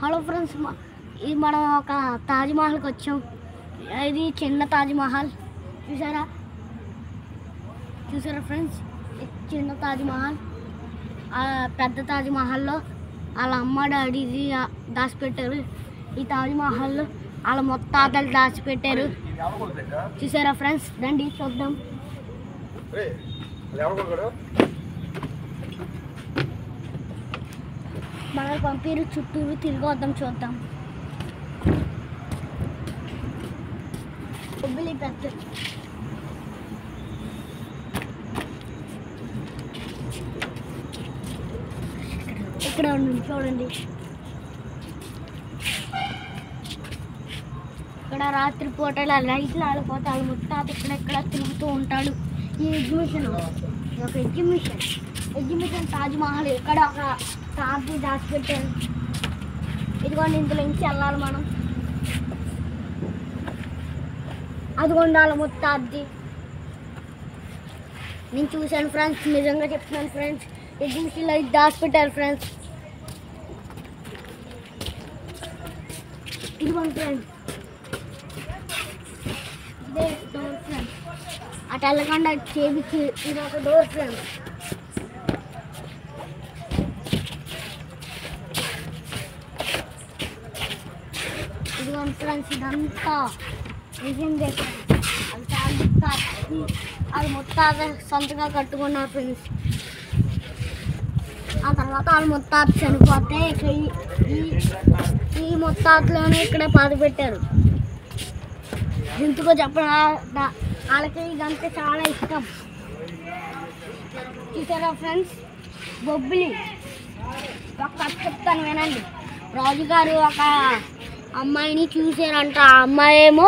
Hello friends, ఇది మనం ఒక తాజ్మహల్కి వచ్చాం. ఇది చిన్న తాజ్మహల్ చూసారా ఫ్రెండ్స్. చిన్న తాజ్మహల్, పెద్ద తాజ్మహల్లో వాళ్ళ అమ్మ డాడీది దాచిపెట్టారు. ఈ తాజ్మహల్లో వాళ్ళ ముత్తాతలు దాచిపెట్టారు. చూసారా ఫ్రెండ్స్, రండి చూద్దాం. మనల్ని పంపిరు, చుట్టూరు తిరిగి వద్దాం, చూద్దాం. పెద్ద ఇక్కడ చూడండి, ఇక్కడ రాత్రి పూటలు లైట్లు ఆడిపోతే వాళ్ళ ముత్తాత ఇక్కడ తిరుగుతూ ఉంటాడు. ఈ ఎగ్జిబిషన్ తాజ్మహల్ ఇక్కడ ఒక తాజ్ని దాచిపెట్టాను. ఇదిగోండి, ఇందులో నుంచి వెళ్ళాలి మనం. అదిగోండి వాళ్ళ ముత్తాది. నేను చూశాను ఫ్రెండ్స్, నిజంగా చెప్తున్నాను ఫ్రెండ్స్. ఎగ్జిబిషన్లో ఇది దాచిపెట్టారు ఫ్రెండ్స్. ఇదిగోండి ఫ్రెండ్స్, ఇదే డోర్ ఫ్రెండ్స్. అటు వెళ్ళకుండా చేపించి ఇది ఒక డోర్ ఫ్రెండ్స్. ఇదిగోండి ఫ్రెండ్స్, ఇదంతా నిజంగా అది ముత్తాత సొంతగా కట్టుకున్నారు ఫ్రెండ్స్. ఆ తర్వాత వాళ్ళు ముత్తాత చనిపోతే ఈ ముత్తాతలోనే ఇక్కడ పాతి పెట్టారు. ఎందుకో చెప్పడం, వాళ్ళకి ఇదంతా చాలా ఇష్టం. చూసారా ఫ్రెండ్స్, బొబ్బిలి ఒక కథ చెప్తాను వినండి. రాజుగారు ఒక అమ్మాయిని చూసారంట. ఆ అమ్మాయి ఏమో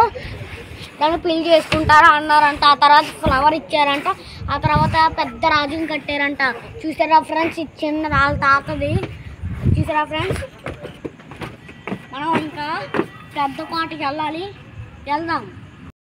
దాన్ని పెళ్లి చేసుకుంటారా అన్నారంట. ఆ తర్వాత ఫ్లవర్ ఇచ్చారంట. ఆ తర్వాత పెద్ద రాజుని కట్టారంట. చూసారా ఫ్రెండ్స్, ఇది చిన్న వాళ్ళ తాతది. చూసారా ఫ్రెండ్స్, మనం ఇంకా పెద్ద కోటకి వెళ్దాం.